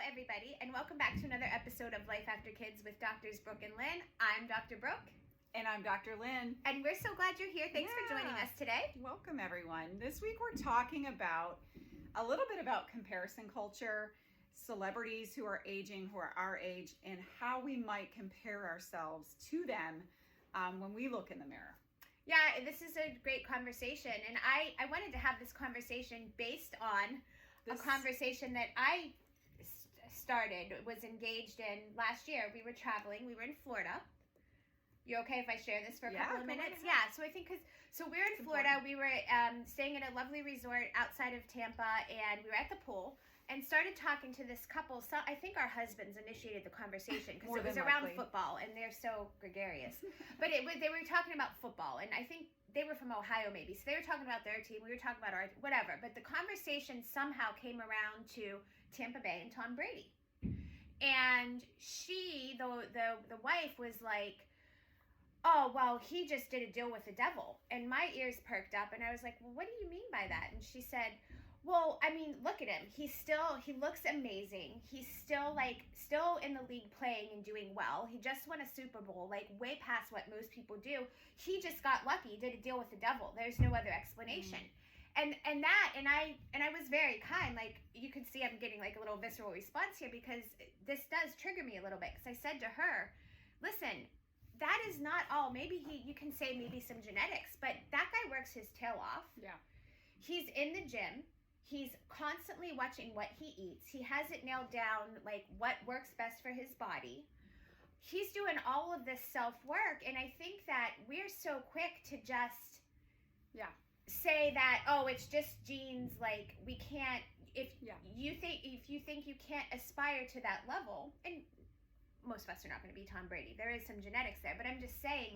everybody, and welcome back to another episode of Life After Kids with Doctors Brooke and Lynne. I'm Dr. Brooke. And I'm Dr. Lynne. And we're so glad you're here. Thanks for joining us today. Welcome, everyone. This week we're talking about a little bit about comparison culture, celebrities who are aging, who are our age, and how we might compare ourselves to them when we look in the mirror. Yeah, this is a great conversation. And I wanted to have this conversation based on a conversation that I was engaged in last year. We were traveling. We were in Florida. You okay if I share this for a couple of minutes? Yeah, so I think we're in Florida. We were staying at a lovely resort outside of Tampa, and we were at the pool and started talking to this couple. So I think our husbands initiated the conversation because it was around football, and they're so gregarious. But they were talking about football, and I think they were from Ohio maybe. So they were talking about their team. We were talking about our whatever. But the conversation somehow came around to Tampa Bay and Tom Brady. And she, the wife, was like, oh, well, he just did a deal with the devil. And my ears perked up, and I was like, well, what do you mean by that? And she said, well, I mean, look at him. He looks amazing. He's still in the league playing and doing well. He just won a Super Bowl, way past what most people do. He just got lucky, did a deal with the devil. There's no other explanation. And I was very kind. You can see I'm getting a little visceral response here because this does trigger me a little bit. Because I said to her, listen, that is not all. Maybe you can say maybe some genetics, but that guy works his tail off. Yeah. He's in the gym. He's constantly watching what he eats. He has it nailed down, what works best for his body. He's doing all of this self-work. And I think that we're so quick to just say that, oh, it's just genes. We can't, if you think you can't aspire to that level, and most of us are not going to be Tom Brady. There is some genetics there, but I'm just saying,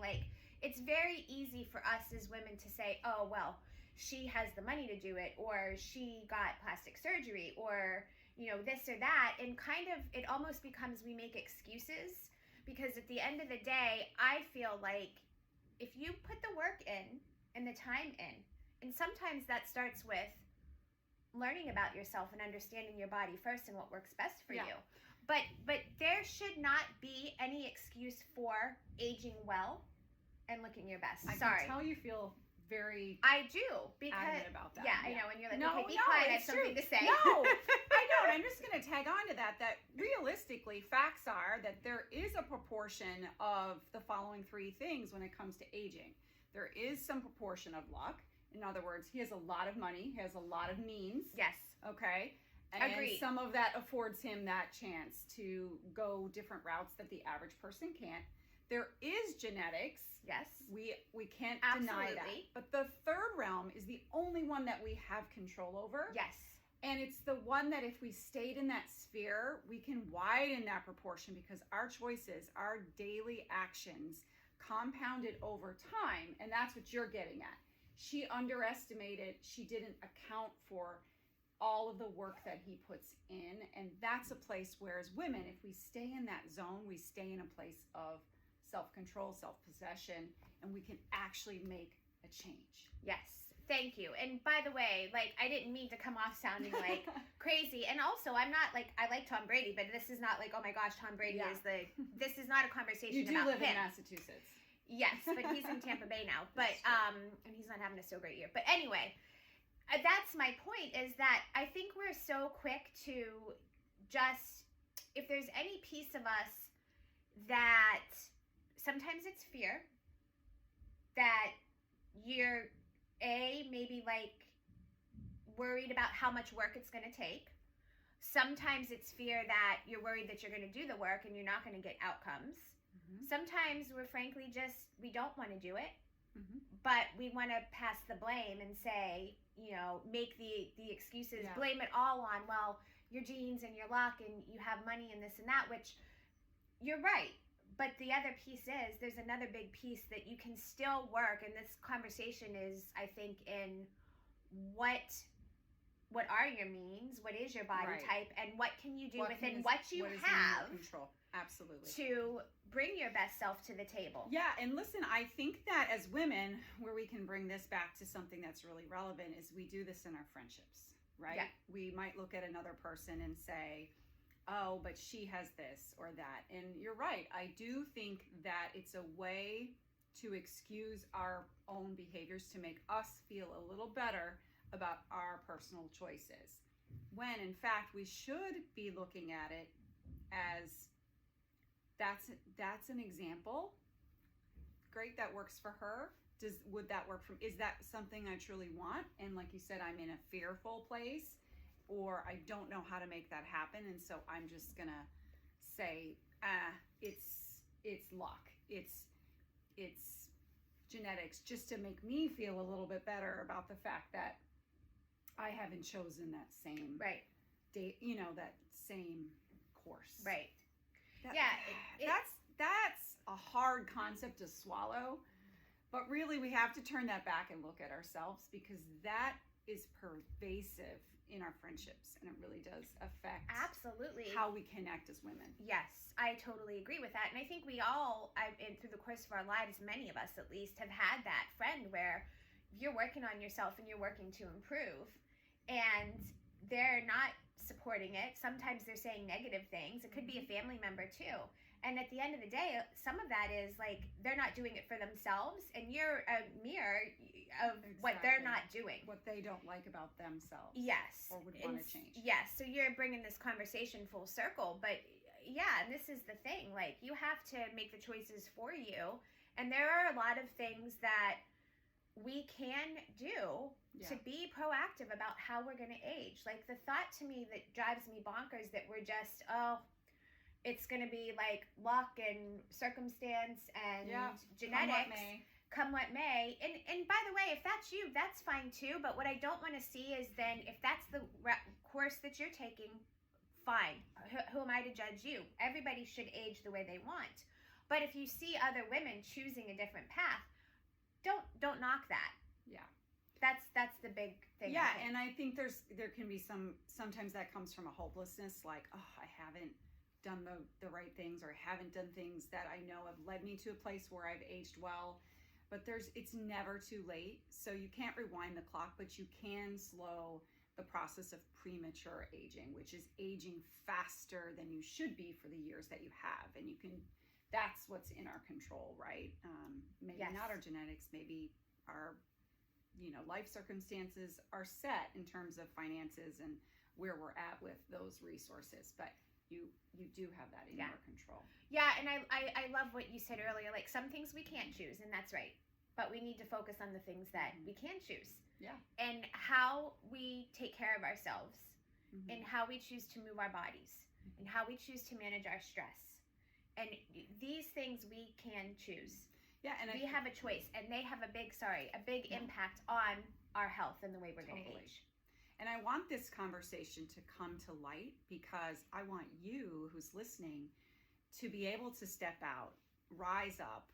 it's very easy for us as women to say, oh, well, she has the money to do it, or she got plastic surgery, or, this or that. And kind of, it almost becomes we make excuses, because at the end of the day, I feel like if you put the work in and the time in, and sometimes that starts with learning about yourself and understanding your body first and what works best for you. But there should not be any excuse for aging well and looking your best. I can tell you feel very adamant about that. Yeah, I know. And you're like, okay, be quiet. I have something to say. No, I know. And I'm just going to tag on to that realistically, facts are that there is a proportion of the following three things when it comes to aging. There is some proportion of luck. In other words, he has a lot of money. He has a lot of means. Yes. Okay. And agreed. Some of that affords him that chance to go different routes that the average person can't. There is genetics. Yes. We can't deny that. But the third realm is the only one that we have control over. Yes. And it's the one that if we stayed in that sphere, we can widen that proportion, because our choices, our daily actions compounded over time. And that's what you're getting at. She underestimated, she didn't account for all of the work that he puts in. And that's a place where, as women, if we stay in that zone, we stay in a place of self-control, self-possession, and we can actually make a change. Yes. Thank you. And by the way, I didn't mean to come off sounding crazy. And also, I'm not I like Tom Brady, but this is not oh my gosh, Tom Brady is this is not a conversation about him. You do live in Massachusetts. Yes, but he's in Tampa Bay now. But and he's not having a so great year. But anyway, that's my point, is that I think we're so quick to just, if there's any piece of us that sometimes it's fear that you're maybe worried about how much work it's going to take. Sometimes it's fear that you're worried that you're going to do the work and you're not going to get outcomes. Mm-hmm. Sometimes we're frankly we don't want to do it, but we want to pass the blame and say, make the excuses, blame it all on, well, your genes and your luck and you have money and this and that, which you're right. But the other piece is, there's another big piece that you can still work. And this conversation is, I think, in what are your means, what is your body type, and what can you do within what you have control. Absolutely. To bring your best self to the table. Yeah, and listen, I think that as women, where we can bring this back to something that's really relevant is we do this in our friendships, right? Yeah. We might look at another person and say, oh, but she has this or that. And you're right. I do think that it's a way to excuse our own behaviors to make us feel a little better about our personal choices. When in fact we should be looking at it as that's an example. Great, that works for her. Would that work for me? Is that something I truly want? And like you said, I'm in a fearful place, or I don't know how to make that happen, and so I'm just gonna say, it's luck, it's genetics, just to make me feel a little bit better about the fact that I haven't chosen that same Right. that same course. Right. That, Yeah. That's a hard concept to swallow, but really we have to turn that back and look at ourselves, because that is pervasive in our friendships, and it really does affect Absolutely how we connect as women. Yes, I totally agree with that. And I think we all, through the course of our lives, many of us at least, have had that friend where you're working on yourself and you're working to improve, and they're not supporting it. Sometimes they're saying negative things. It could be a family member too. And at the end of the day, some of that is like they're not doing it for themselves, and you're a mirror of what they're not doing. What they don't like about themselves. Yes. Or would want to change. Yes. So you're bringing this conversation full circle. But yeah, and this is the thing. Like, you have to make the choices for you. And there are a lot of things that we can do to be proactive about how we're going to age. Like, the thought to me that drives me bonkers that we're just, it's going to be like luck and circumstance and genetics. Come what may. And by the way, if that's you, that's fine too. But what I don't want to see is then, if that's the course that you're taking, fine. Who am I to judge you? Everybody should age the way they want. But if you see other women choosing a different path, don't knock that. Yeah. That's the big thing. Yeah, and I think there can be sometimes that comes from a hopelessness, like, oh, I haven't done the right things, or haven't done things that I know have led me to a place where I've aged well. But it's never too late. So you can't rewind the clock, but you can slow the process of premature aging, which is aging faster than you should be for the years that you have. And that's what's in our control, right? Maybe not our genetics, maybe our life circumstances are set in terms of finances and where we're at with those resources, but you do have that in your control. Yeah, and I love what you said earlier. Like, some things we can't choose, and that's right. But we need to focus on the things that we can choose. Yeah. And how we take care of ourselves, and how we choose to move our bodies, and how we choose to manage our stress. And these things we can choose. Yeah, and we have a choice, and they have a big impact on our health and the way we're going to age. And I want this conversation to come to light, because I want you who's listening to be able to step out, rise up,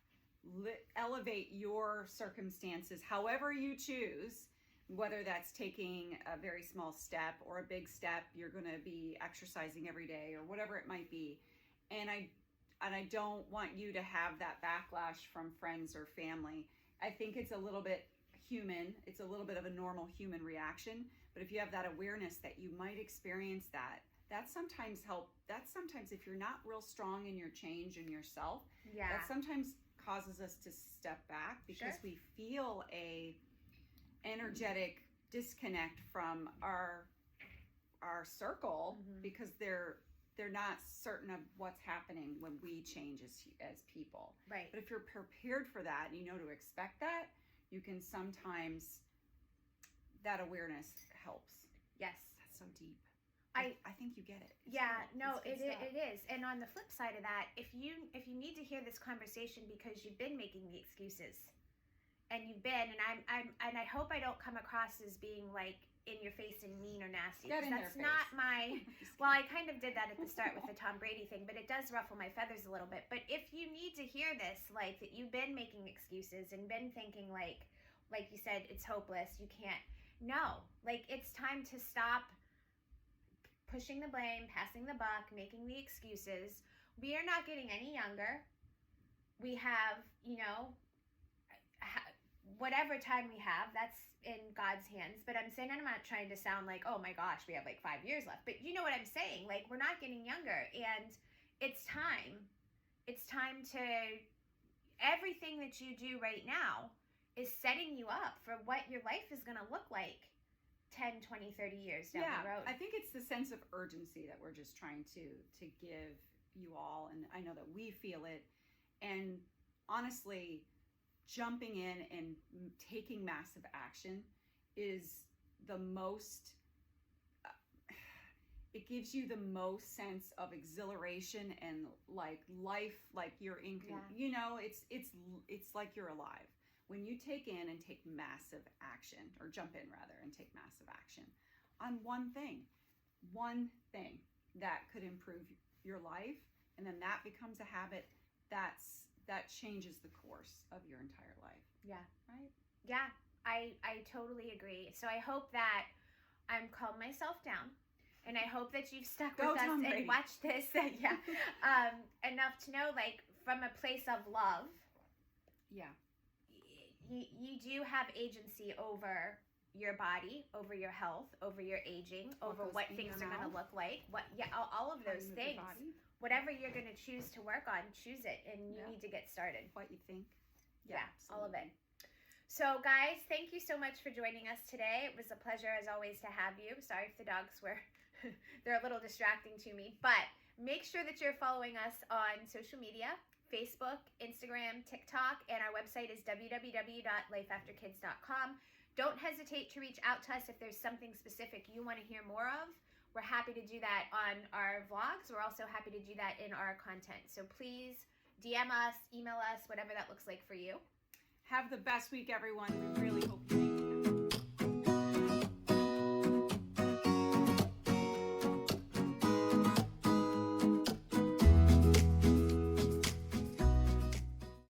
elevate your circumstances however you choose, whether that's taking a very small step or a big step. You're going to be exercising every day or whatever it might be. And I don't want you to have that backlash from friends or family. I think it's a little bit human. It's a little bit of a normal human reaction. But if you have that awareness that you might experience that sometimes if you're not real strong in your change in yourself, that sometimes causes us to step back, because we feel a energetic disconnect from our circle, because they're not certain of what's happening when we change as people. Right. But if you're prepared for that and you know to expect that, you can sometimes, that awareness helps. Yes. That's so deep. I think you get it. It is. And on the flip side of that, if you need to hear this conversation because you've been making the excuses, and and I hope I don't come across as being like in your face and mean or nasty. That's not my. Well, I kind of did that at the start with the Tom Brady thing, but it does ruffle my feathers a little bit. But if you need to hear this, like, that you've been making excuses and been thinking like you said, it's hopeless, you can't. No, like, it's time to stop pushing the blame, passing the buck, making the excuses. We are not getting any younger. We have, whatever time we have, that's in God's hands. But I'm saying, I'm not trying to sound like, oh my gosh, we have like 5 years left. But you know what I'm saying? Like, we're not getting younger. And it's time. It's time to, everything that you do right now is setting you up for what your life is going to look like 10, 20, 30 years down the road. I think it's the sense of urgency that we're just trying to give you all. And I know that we feel it. And honestly, jumping in and taking massive action is the most, it gives you the most sense of exhilaration and like life, like you're in, you know, it's like you're alive. When you take in and take massive action, or jump in rather and take massive action on one thing that could improve your life, and then that becomes a habit, that changes the course of your entire life. Yeah. Right? Yeah, I totally agree. So I hope that I'm calmed myself down, and I hope that you've stuck with us and watched this. Enough to know, like, from a place of love. Yeah. You do have agency over your body, over your health, over your aging, over what things are going to look like. All of those things. Whatever you're going to choose to work on, choose it, and you need to get started. What you think. Yeah, all of it. So, guys, thank you so much for joining us today. It was a pleasure, as always, to have you. Sorry if the dogs were, they're a little distracting to me. But make sure that you're following us on social media, Facebook, Instagram, TikTok, and our website is www.lifeafterkids.com. Don't hesitate to reach out to us if there's something specific you want to hear more of. We're happy to do that on our vlogs. We're also happy to do that in our content. So please DM us, email us, whatever that looks like for you. Have the best week, everyone. We really hope you